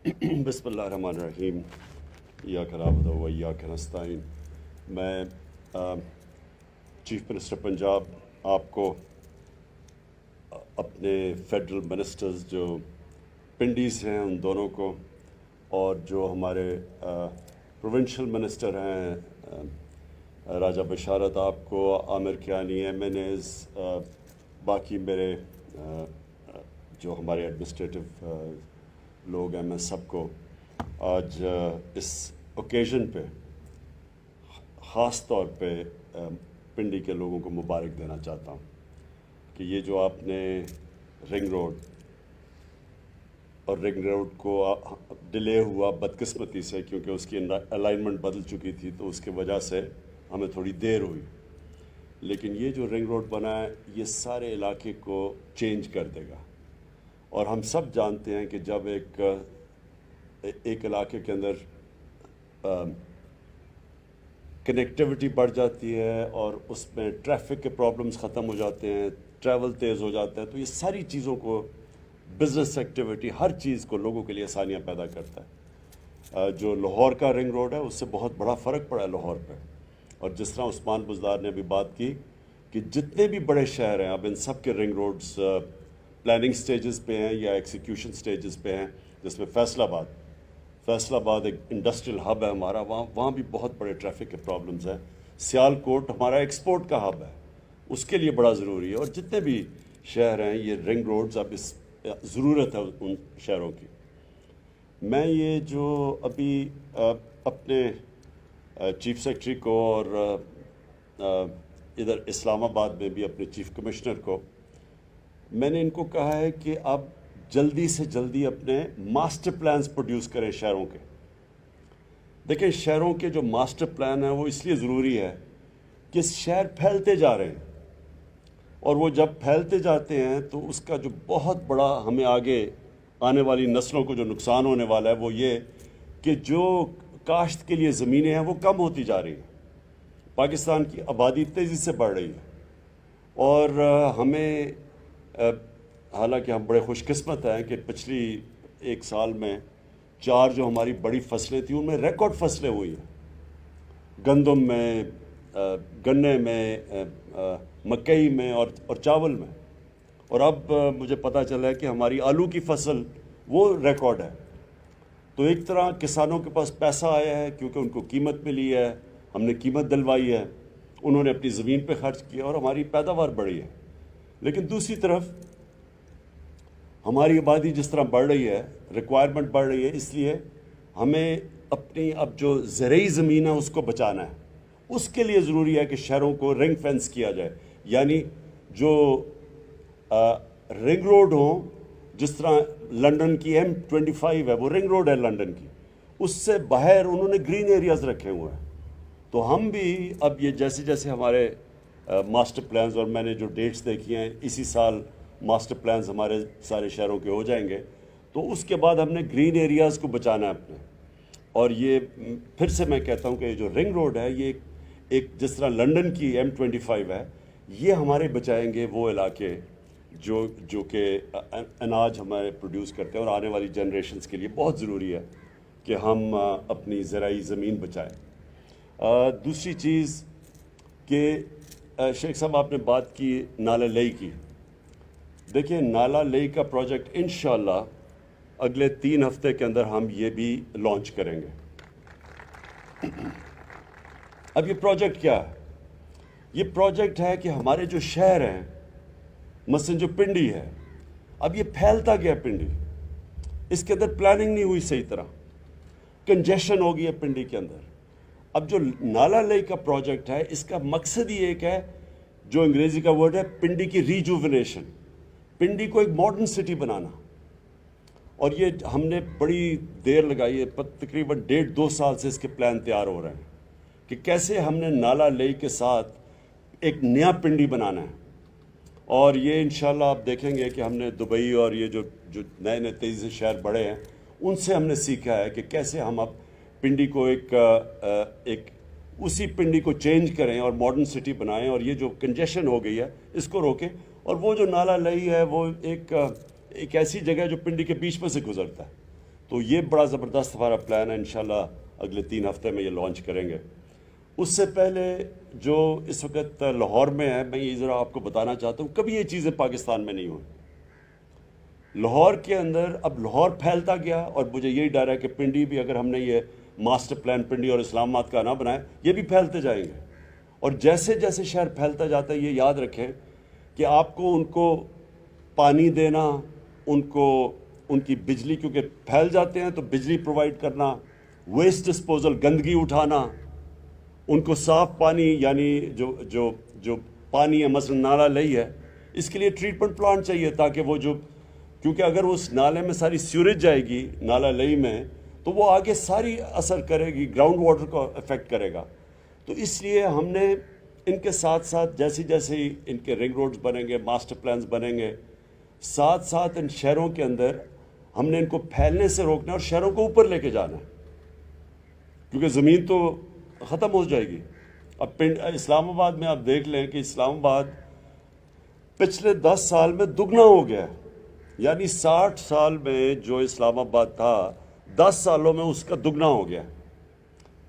بسم اللہ الرحمن الرحیم ایاک نعبد و ایاک نستعین۔ میں چیف منسٹر پنجاب آپ کو اپنے فیڈرل منسٹرز جو پنڈیز ہیں ان دونوں کو، اور جو ہمارے پروونشل منسٹر ہیں راجہ بشارت آپ کو، عامر کیانی، ایم این ایز، باقی میرے جو ہمارے ایڈمنسٹریٹو لوگ ہیں، میں سب کو آج اس اوکیزن پہ خاص طور پہ پنڈی کے لوگوں کو مبارک دینا چاہتا ہوں کہ یہ جو آپ نے رنگ روڈ اور رنگ روڈ کو ڈیلے ہوا بدقسمتی سے، کیونکہ اس کی الائنمنٹ بدل چکی تھی تو اس کی وجہ سے ہمیں تھوڑی دیر ہوئی، لیکن یہ جو رنگ روڈ بنا ہے یہ سارے علاقے کو چینج کر دے گا۔ اور ہم سب جانتے ہیں کہ جب ایک علاقے کے اندر کنیکٹیوٹی بڑھ جاتی ہے اور اس میں ٹریفک کے پرابلمز ختم ہو جاتے ہیں، ٹریول تیز ہو جاتا ہے، تو یہ ساری چیزوں کو، بزنس ایکٹیویٹی، ہر چیز کو لوگوں کے لیے آسانیاں پیدا کرتا ہے۔ جو لاہور کا رنگ روڈ ہے اس سے بہت بڑا فرق پڑا ہے لاہور پہ، اور جس طرح عثمان بزدار نے ابھی بات کی کہ جتنے بھی بڑے شہر ہیں اب ان سب کے رنگ روڈز پلاننگ سٹیجز پہ ہیں یا ایکسیکیوشن سٹیجز پہ ہیں، جس میں فیصل آباد ایک انڈسٹریل ہب ہے ہمارا، وہاں بھی بہت بڑے ٹریفک کے پرابلمز ہیں۔ سیال کوٹ ہمارا ایکسپورٹ کا ہب ہے، اس کے لیے بڑا ضروری ہے، اور جتنے بھی شہر ہیں یہ رنگ روڈز اب اس ضرورت ہے ان شہروں کی۔ میں یہ جو ابھی اپنے چیف سیکرٹری کو اور ادھر اسلام آباد میں بھی اپنے چیف کمشنر کو میں نے ان کو کہا ہے کہ اب جلدی سے جلدی اپنے ماسٹر پلانز پروڈیوس کریں شہروں کے۔ دیکھیں شہروں کے جو ماسٹر پلان ہیں وہ اس لیے ضروری ہے کہ شہر پھیلتے جا رہے ہیں، اور وہ جب پھیلتے جاتے ہیں تو اس کا جو بہت بڑا ہمیں آگے آنے والی نسلوں کو جو نقصان ہونے والا ہے وہ یہ کہ جو کاشت کے لیے زمینیں ہیں وہ کم ہوتی جا رہی ہیں۔ پاکستان کی آبادی تیزی سے بڑھ رہی ہے، اور ہمیں حالانکہ ہم بڑے خوش قسمت ہیں کہ پچھلی ایک سال میں 4 جو ہماری بڑی فصلیں تھیں ان میں ریکارڈ فصلیں ہوئی ہیں، گندم میں، گنے میں، مکئی میں اور چاول میں، اور اب مجھے پتہ چلا ہے کہ ہماری آلو کی فصل وہ ریکارڈ ہے۔ تو ایک طرح کسانوں کے پاس پیسہ آیا ہے کیونکہ ان کو قیمت ملی ہے، ہم نے قیمت دلوائی ہے، انہوں نے اپنی زمین پہ خرچ کیا اور ہماری پیداوار بڑھی ہے۔ لیکن دوسری طرف ہماری آبادی جس طرح بڑھ رہی ہے، ریکوائرمنٹ بڑھ رہی ہے، اس لیے ہمیں اپنی اب جو زرعی زمین ہے اس کو بچانا ہے۔ اس کے لیے ضروری ہے کہ شہروں کو رنگ فینس کیا جائے، یعنی جو رنگ روڈ ہوں، جس طرح لنڈن کی M25 ہے وہ رنگ روڈ ہے لنڈن کی، اس سے باہر انہوں نے گرین ایریاز رکھے ہوئے ہیں۔ تو ہم بھی اب یہ جیسے جیسے ہمارے ماسٹر پلانز، اور میں نے جو ڈیٹس دیکھی ہیں اسی سال ماسٹر پلانز ہمارے سارے شہروں کے ہو جائیں گے، تو اس کے بعد ہم نے گرین ایریاز کو بچانا ہے اپنے۔ اور یہ پھر سے میں کہتا ہوں کہ یہ جو رنگ روڈ ہے یہ ایک جس طرح لنڈن کی M25 ہے، یہ ہمارے بچائیں گے وہ علاقے جو کہ اناج ہمارے پروڈیوس کرتے ہیں، اور آنے والی جنریشنز کے لیے بہت ضروری ہے کہ ہم اپنی زرعی زمین بچائیں۔ دوسری چیز کہ شیخ صاحب آپ نے بات کی نالہ لئی کی۔ دیکھیں نالہ لئی کا پروجیکٹ انشاءاللہ اگلے 3 ہفتے کے اندر ہم یہ بھی لانچ کریں گے۔ اب یہ پروجیکٹ کیا ہے؟ یہ پروجیکٹ ہے کہ ہمارے جو شہر ہیں، مثلا جو پنڈی ہے، اب یہ پھیلتا گیا پنڈی، اس کے اندر پلاننگ نہیں ہوئی صحیح طرح، کنجیشن ہو گئی ہے پنڈی کے اندر۔ اب جو نالہ لئی کا پروجیکٹ ہے اس کا مقصد ہی ایک ہے، جو انگریزی کا ورڈ ہے پنڈی کی ریجوونیشن، پنڈی کو ایک ماڈرن سٹی بنانا۔ اور یہ ہم نے بڑی دیر لگائی ہے، تقریباً 1.5-2 سال سے اس کے پلان تیار ہو رہے ہیں کہ کیسے ہم نے نالہ لئی کے ساتھ ایک نیا پنڈی بنانا ہے۔ اور یہ انشاءاللہ آپ دیکھیں گے کہ ہم نے دبئی اور یہ جو نئے تیزی سے شہر بڑے ہیں ان سے ہم نے سیکھا ہے کہ کیسے ہم اب پنڈی کو ایک اسی پنڈی کو چینج کریں اور ماڈرن سٹی بنائیں، اور یہ جو کنجیشن ہو گئی ہے اس کو روکیں۔ اور وہ جو نالہ لئی ہے وہ ایک ایسی جگہ ہے جو پنڈی کے بیچ میں سے گزرتا ہے، تو یہ بڑا زبردست ہمارا پلان ہے، انشاءاللہ اگلے 3 ہفتے میں یہ لانچ کریں گے۔ اس سے پہلے جو اس وقت لاہور میں ہے، میں یہ ذرا آپ کو بتانا چاہتا ہوں، کبھی یہ چیزیں پاکستان میں نہیں ہوئی۔ لاہور کے اندر اب لاہور پھیلتا گیا، اور مجھے یہی ڈر ہے کہ پنڈی بھی، اگر ہم نے یہ ماسٹر پلان پنڈی اور اسلام آباد کا نہ بنائے، یہ بھی پھیلتے جائیں گے۔ اور جیسے جیسے شہر پھیلتا جاتا ہے، یہ یاد رکھیں کہ آپ کو ان کو پانی دینا، ان کی بجلی، کیونکہ پھیل جاتے ہیں تو بجلی پرووائڈ کرنا، ویسٹ ڈسپوزل، گندگی اٹھانا، ان کو صاف پانی، یعنی جو پانی ہے، مثلا نالا لئی ہے، اس کے لیے ٹریٹمنٹ پلانٹ چاہیے، تاکہ وہ کیونکہ اگر اس نالے میں ساری سیوریج جائے گی نالا لئی میں، تو وہ آگے ساری اثر کرے گی، گراؤنڈ واٹر کو افیکٹ کرے گا۔ تو اس لیے ہم نے ان کے ساتھ ساتھ جیسے ان کے رنگ روڈز بنیں گے، ماسٹر پلانز بنیں گے، ساتھ ساتھ ان شہروں کے اندر ہم نے ان کو پھیلنے سے روکنا ہے اور شہروں کو اوپر لے کے جانا ہے، کیونکہ زمین تو ختم ہو جائے گی۔ اب اسلام آباد میں آپ دیکھ لیں کہ اسلام آباد پچھلے 10 سال میں دگنا ہو گیا ہے، یعنی 60 سال میں جو اسلام آباد تھا، 10 سالوں میں اس کا دگنا ہو گیا۔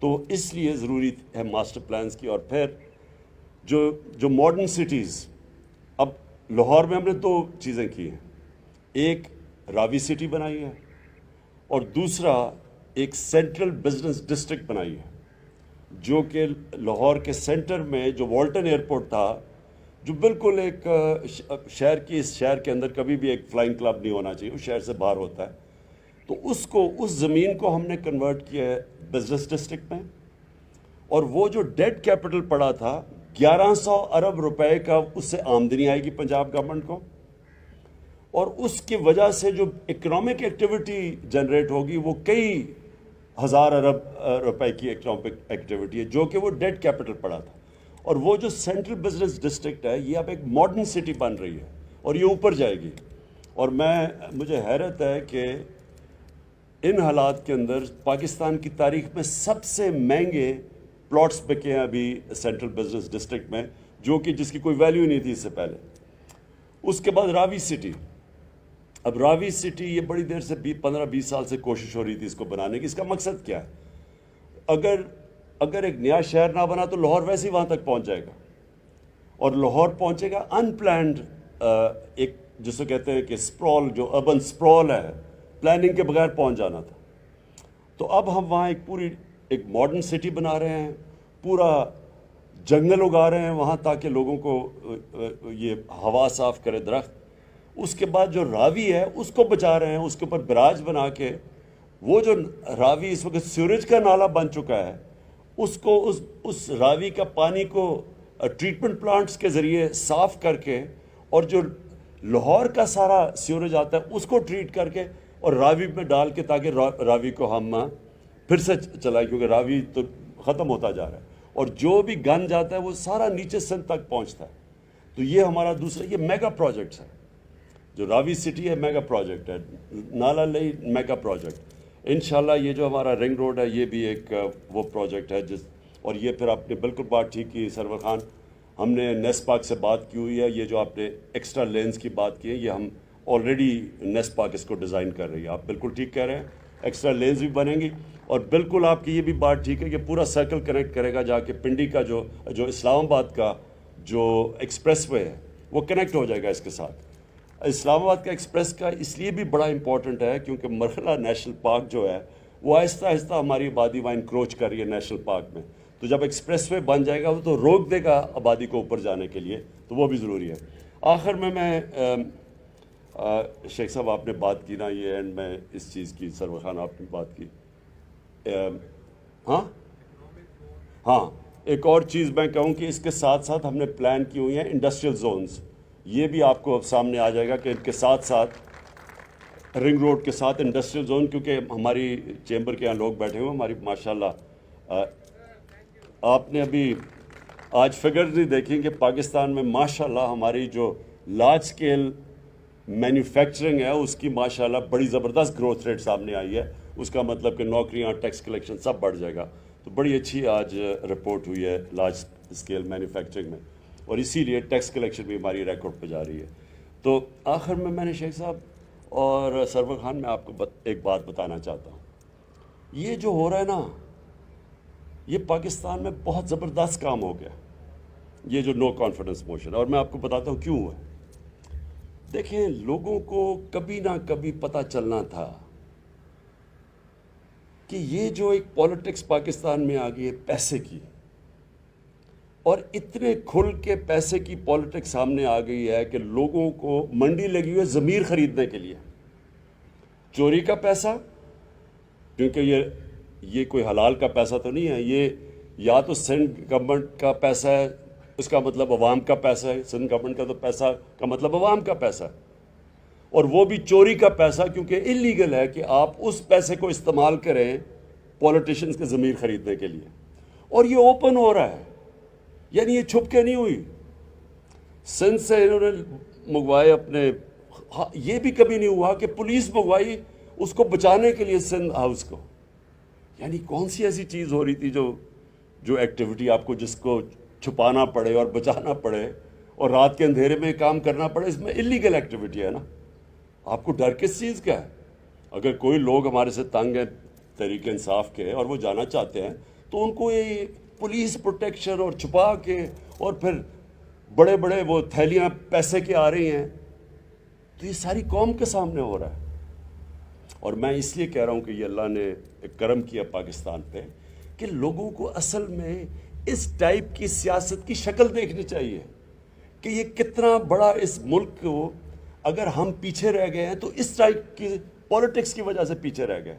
تو اس لیے ضروری ہے ماسٹر پلانز کی۔ اور پھر جو ماڈرن سٹیز، اب لاہور میں ہم نے 2 چیزیں کی ہیں، ایک راوی سٹی بنائی ہے، اور دوسرا ایک سینٹرل بزنس ڈسٹرکٹ بنائی ہے، جو کہ لاہور کے سینٹر میں جو والٹن ایئرپورٹ تھا، جو بالکل ایک اس شہر کے اندر کبھی بھی ایک فلائنگ کلب نہیں ہونا چاہیے، اس شہر سے باہر ہوتا ہے، تو اس زمین کو ہم نے کنورٹ کیا ہے بزنس ڈسٹرکٹ میں۔ اور وہ جو ڈیڈ کیپٹل پڑا تھا، 1100 ارب روپے کا، اس سے آمدنی آئے گی پنجاب گورنمنٹ کو، اور اس کی وجہ سے جو اکنامک ایکٹیویٹی جنریٹ ہوگی، وہ کئی ہزار ارب روپے کی اکنامک ایکٹیویٹی ہے، جو کہ وہ ڈیڈ کیپٹل پڑا تھا۔ اور وہ جو سینٹرل بزنس ڈسٹرکٹ ہے، یہ اب ایک ماڈرن سٹی بن رہی ہے، اور یہ اوپر جائے گی۔ اور مجھے حیرت ہے کہ ان حالات کے اندر پاکستان کی تاریخ میں سب سے مہنگے پلاٹس بکے ہیں ابھی سینٹرل بزنس ڈسٹرکٹ میں، جس کی کوئی ویلیو نہیں تھی اس سے پہلے۔ اس کے بعد راوی سٹی، اب راوی سٹی یہ بڑی دیر سے 15-20 سال سے کوشش ہو رہی تھی اس کو بنانے کی۔ اس کا مقصد کیا ہے؟ اگر ایک نیا شہر نہ بنا تو لاہور ویسے ہی وہاں تک پہنچ جائے گا، اور لاہور پہنچے گا ان پلانڈ، ایک جس کو کہتے ہیں کہ سپرول، جو اربن سپرول ہے، پلاننگ کے بغیر پہنچ جانا تھا۔ تو اب ہم وہاں ایک ماڈرن سٹی بنا رہے ہیں، پورا جنگل اگا رہے ہیں وہاں، تاکہ لوگوں کو یہ ہوا صاف کرے درخت۔ اس کے بعد جو راوی ہے اس کو بچا رہے ہیں، اس کے اوپر براج بنا کے، وہ جو راوی اس وقت سیوریج کا نالا بن چکا ہے، اس راوی کا پانی کو ٹریٹمنٹ پلانٹس کے ذریعے صاف کر کے، اور جو لاہور کا سارا سیوریج آتا ہے اس کو ٹریٹ کر کے اور راوی میں ڈال کے، تاکہ راوی کو ہم پھر سے چلائیں، کیونکہ راوی تو ختم ہوتا جا رہا ہے، اور جو بھی گند جاتا ہے وہ سارا نیچے سندھ تک پہنچتا ہے۔ تو یہ ہمارا دوسرا، یہ میگا پروجیکٹس ہے۔ جو راوی سٹی ہے میگا پروجیکٹ ہے، نالا لئی میگا پروجیکٹ۔ انشاءاللہ یہ جو ہمارا رنگ روڈ ہے، یہ بھی ایک وہ پروجیکٹ ہے اور یہ پھر آپ نے بالکل بات ٹھیک کی سرور خان، ہم نے نیس پاک سے بات کی ہوئی ہے، یہ جو آپ نے ایکسٹرا لینز کی بات کی ہے، یہ ہم آلریڈی نیس پاک اس کو ڈیزائن کر رہی ہے۔ آپ بالکل ٹھیک کہہ رہے ہیں، ایکسٹرا لینز بھی بنیں گی، اور بالکل آپ کی یہ بھی بات ٹھیک ہے کہ پورا سرکل کنیکٹ کرے گا، جا کے پنڈی کا جو اسلام آباد کا جو ایکسپریس وے ہے وہ کنیکٹ ہو جائے گا اس کے ساتھ۔ اسلام آباد کا ایکسپریس کا اس لیے بھی بڑا امپورٹنٹ ہے کیونکہ مرحلہ نیشنل پارک جو ہے وہ آہستہ آہستہ ہماری آبادی وہاں انکروچ کر رہی ہے نیشنل پارک میں، تو جب ایکسپریس وے بن جائے گا وہ تو روک دے گا آبادی کو اوپر جانے کے لیے، تو وہ بھی ضروری ہے۔ آخر میں شیخ صاحب آپ نے بات کی نا، یہ اینڈ میں اس چیز کی، سرور خان آپ نے بات کی، ہاں ایک اور چیز میں کہوں کہ اس کے ساتھ ساتھ ہم نے پلان کی ہوئی ہیں انڈسٹریل زونز، یہ بھی آپ کو سامنے آ جائے گا کہ ان کے ساتھ ساتھ رنگ روڈ کے ساتھ انڈسٹریل زون، کیونکہ ہماری چیمبر کے یہاں لوگ بیٹھے ہوئے ہیں، ہماری ماشاءاللہ آپ نے ابھی آج فگر نہیں دیکھیں کہ پاکستان میں ماشاءاللہ ہماری جو لارج سکیل مینوفیکچرنگ ہے اس کی ماشاءاللہ بڑی زبردست گروتھ ریٹ سامنے آئی ہے، اس کا مطلب کہ نوکریاں، ٹیکس کلیکشن سب بڑھ جائے گا، تو بڑی اچھی آج رپورٹ ہوئی ہے لارج اسکیل مینوفیکچرنگ میں، اور اسی لیے ٹیکس کلیکشن بھی ہماری ریکارڈ پہ جا رہی ہے۔ تو آخر میں نے شیخ صاحب اور سرور خان میں آپ کو ایک بات بتانا چاہتا ہوں، یہ جو ہو رہا ہے نا، یہ پاکستان میں بہت زبردست کام ہو گیا، یہ جو نو کانفیڈنس موشن، اور میں آپ کو بتاتا ہوں کیوں ہوا۔ دیکھیں، لوگوں کو کبھی نہ کبھی پتہ چلنا تھا کہ یہ جو ایک پولیٹکس پاکستان میں آ گئی ہے پیسے کی، اور اتنے کھل کے پیسے کی پولیٹکس سامنے آ گئی ہے کہ لوگوں کو منڈی لگی ہوئی ہے ضمیر خریدنے کے لیے۔ چوری کا پیسہ، کیونکہ یہ کوئی حلال کا پیسہ تو نہیں ہے، یہ یا تو سندھ گورنمنٹ کا پیسہ ہے، اس کا مطلب عوام کا پیسہ ہے، سندھ گورنمنٹ کا تو پیسہ کا مطلب عوام کا پیسہ ہے، اور وہ بھی چوری کا پیسہ، کیونکہ انلیگل ہے کہ آپ اس پیسے کو استعمال کریں پولیٹیشنز کے ضمیر خریدنے کے لیے، اور یہ اوپن ہو رہا ہے، یعنی یہ چھپ کے نہیں ہوئی۔ سندھ سے انہوں نے منگوائے اپنے، یہ بھی کبھی نہیں ہوا کہ پولیس منگوائی اس کو بچانے کے لیے سندھ ہاؤس کو۔ یعنی کون سی ایسی چیز ہو رہی تھی جو ایکٹیویٹی آپ کو جس کو چھپانا پڑے اور بچانا پڑے اور رات کے اندھیرے میں کام کرنا پڑے، اس میں انلیگل ایکٹیویٹی ہے نا۔ آپ کو ڈر کس چیز کا ہے؟ اگر کوئی لوگ ہمارے سے تنگ ہیں تحریک انصاف کے اور وہ جانا چاہتے ہیں تو ان کو یہ پولیس پروٹیکشن اور چھپا کے، اور پھر بڑے بڑے وہ تھیلیاں پیسے کے آ رہی ہیں، تو یہ ساری قوم کے سامنے ہو رہا ہے۔ اور میں اس لیے کہہ رہا ہوں کہ یہ اللہ نے ایک کرم کیا پاکستان پہ کہ لوگوں کو اصل میں اس ٹائپ کی سیاست کی شکل دیکھنی چاہیے کہ یہ کتنا بڑا اس ملک کو، اگر ہم پیچھے رہ گئے ہیں تو اس ٹائپ کی پولیٹکس کی وجہ سے پیچھے رہ گئے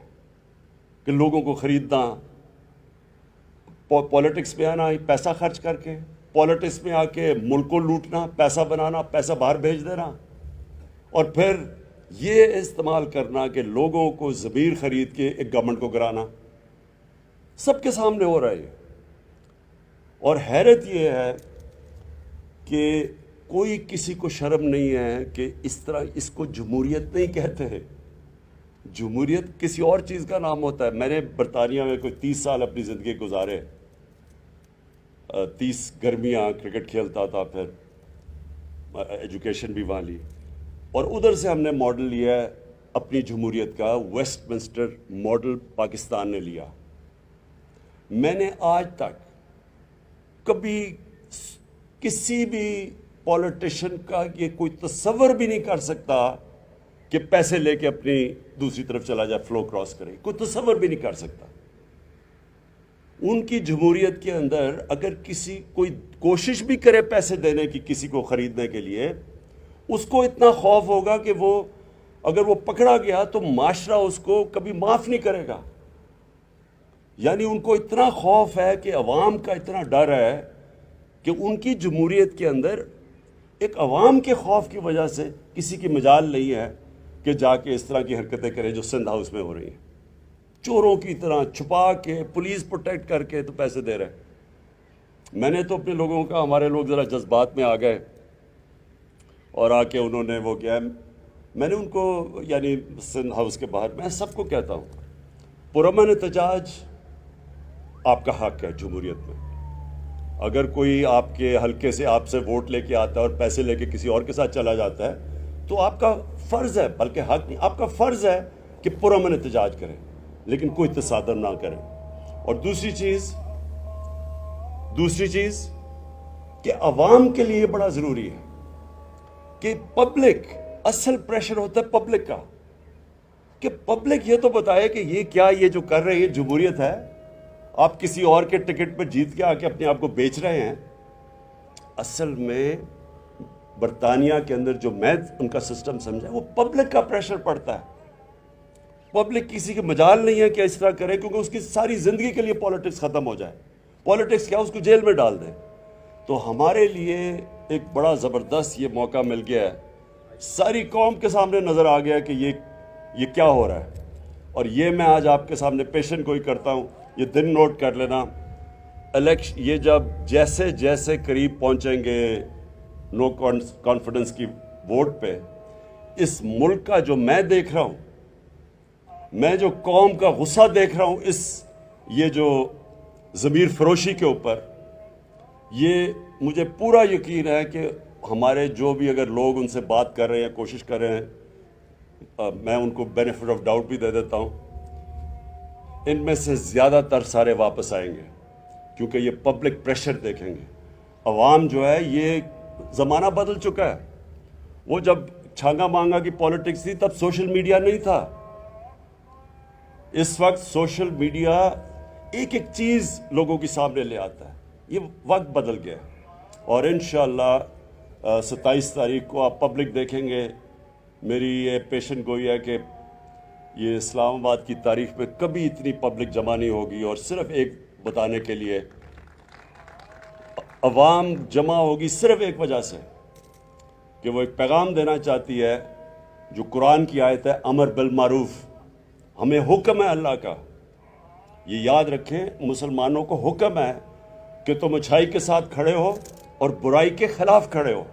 کہ لوگوں کو خریدنا، پولیٹکس میں آنا پیسہ خرچ کر کے، پولیٹکس میں آ کے ملک کو لوٹنا، پیسہ بنانا، پیسہ باہر بھیج دینا، اور پھر یہ استعمال کرنا کہ لوگوں کو ضمیر خرید کے ایک گورنمنٹ کو گرانا، سب کے سامنے ہو رہا ہے۔ اور حیرت یہ ہے کہ کوئی کسی کو شرم نہیں ہے کہ اس طرح اس کو جمہوریت نہیں کہتے ہیں۔ جمہوریت کسی اور چیز کا نام ہوتا ہے۔ میں نے برطانیہ میں کوئی 30 سال اپنی زندگی گزارے، 30 گرمیاں کرکٹ کھیلتا تھا، پھر ایجوکیشن بھی وہاں لی، اور ادھر سے ہم نے ماڈل لیا ہے اپنی جمہوریت کا، ویسٹ منسٹر ماڈل پاکستان نے لیا۔ میں نے آج تک کبھی کسی بھی پولیٹیشین کا یہ کوئی تصور بھی نہیں کر سکتا کہ پیسے لے کے اپنی دوسری طرف چلا جائے، فلو کراس کرے، کوئی تصور بھی نہیں کر سکتا۔ ان کی جمہوریت کے اندر اگر کوئی کوشش بھی کرے پیسے دینے کی کسی کو خریدنے کے لیے، اس کو اتنا خوف ہوگا کہ وہ اگر وہ پکڑا گیا تو معاشرہ اس کو کبھی معاف نہیں کرے گا۔ یعنی ان کو اتنا خوف ہے کہ عوام کا اتنا ڈر ہے کہ ان کی جمہوریت کے اندر ایک عوام کے خوف کی وجہ سے کسی کی مجال نہیں ہے کہ جا کے اس طرح کی حرکتیں کرے جو سندھ ہاؤس میں ہو رہی ہیں، چوروں کی طرح چھپا کے، پولیس پروٹیکٹ کر کے تو پیسے دے رہے ہیں۔ میں نے تو اپنے لوگوں کا، ہمارے لوگ ذرا جذبات میں آ گئے اور آ کے انہوں نے وہ کیا، میں نے ان کو، یعنی سندھ ہاؤس کے باہر، میں سب کو کہتا ہوں پرامن احتجاج آپ کا حق ہے جمہوریت میں۔ اگر کوئی آپ کے حلقے سے آپ سے ووٹ لے کے آتا ہے اور پیسے لے کے کسی اور کے ساتھ چلا جاتا ہے تو آپ کا فرض ہے، بلکہ حق نہیں، آپ کا فرض ہے کہ پرامن احتجاج کریں، لیکن کوئی تصادم نہ کریں۔ اور دوسری چیز کہ عوام کے لیے بڑا ضروری ہے کہ پبلک، اصل پریشر ہوتا ہے پبلک کا، کہ پبلک یہ تو بتائے کہ یہ کیا، یہ جو کر رہے ہیں جمہوریت ہے، آپ کسی اور کے ٹکٹ پر جیت کے آ کے اپنے آپ کو بیچ رہے ہیں۔ اصل میں برطانیہ کے اندر جو میں ان کا سسٹم سمجھا، وہ پبلک کا پریشر پڑتا ہے۔ پبلک کسی کے مجال نہیں ہے کہ اس طرح کرے، کیونکہ اس کی ساری زندگی کے لیے پولیٹکس ختم ہو جائے، پولیٹکس کیا، اس کو جیل میں ڈال دیں۔ تو ہمارے لیے ایک بڑا زبردست یہ موقع مل گیا ہے، ساری قوم کے سامنے نظر آ گیا کہ یہ کیا ہو رہا ہے۔ اور یہ میں آج آپ کے سامنے پیشن گوئی کرتا ہوں، یہ دن نوٹ کر لینا، یہ جب جیسے جیسے قریب پہنچیں گے نو کانفیڈنس کی ووٹ پہ، اس ملک کا جو میں دیکھ رہا ہوں، میں جو قوم کا غصہ دیکھ رہا ہوں، یہ جو ضمیر فروشی کے اوپر، یہ مجھے پورا یقین ہے کہ ہمارے جو بھی اگر لوگ ان سے بات کر رہے ہیں، کوشش کر رہے ہیں، میں ان کو بینیفٹ آف ڈاؤٹ بھی دے دیتا ہوں، ان میں سے زیادہ تر سارے واپس آئیں گے، کیونکہ یہ پبلک پریشر دیکھیں گے۔ عوام جو ہے، یہ زمانہ بدل چکا ہے۔ وہ جب چھانگا مانگا کی پالیٹکس تھی تب سوشل میڈیا نہیں تھا۔ اس وقت سوشل میڈیا ایک ایک چیز لوگوں کے سامنے لے آتا ہے۔ یہ وقت بدل گیا ہے، اور انشاءاللہ 27 تاریخ کو آپ پبلک دیکھیں گے۔ میری یہ پیشن گوئی ہے کہ یہ اسلام آباد کی تاریخ میں کبھی اتنی پبلک جمع نہیں ہوگی، اور صرف ایک بتانے کے لیے عوام جمع ہوگی صرف ایک وجہ سے کہ وہ ایک پیغام دینا چاہتی ہے جو قرآن کی آیت ہے، امر بالمعروف، ہمیں حکم ہے اللہ کا۔ یہ یاد رکھیں، مسلمانوں کو حکم ہے کہ تم اچھائی کے ساتھ کھڑے ہو اور برائی کے خلاف کھڑے ہو۔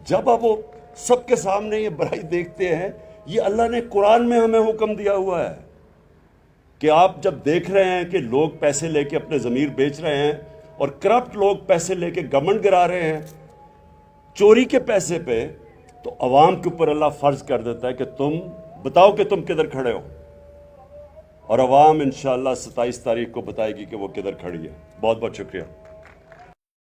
جب اب وہ سب کے سامنے یہ برائی دیکھتے ہیں، یہ اللہ نے قرآن میں ہمیں حکم دیا ہوا ہے کہ آپ جب دیکھ رہے ہیں کہ لوگ پیسے لے کے اپنے ضمیر بیچ رہے ہیں، اور کرپٹ لوگ پیسے لے کے گورنمنٹ گرا رہے ہیں چوری کے پیسے پہ، تو عوام کے اوپر اللہ فرض کر دیتا ہے کہ تم بتاؤ کہ تم کدھر کھڑے ہو، اور عوام انشاءاللہ 27 تاریخ کو بتائے گی کہ وہ کدھر کھڑی ہے۔ بہت بہت شکریہ۔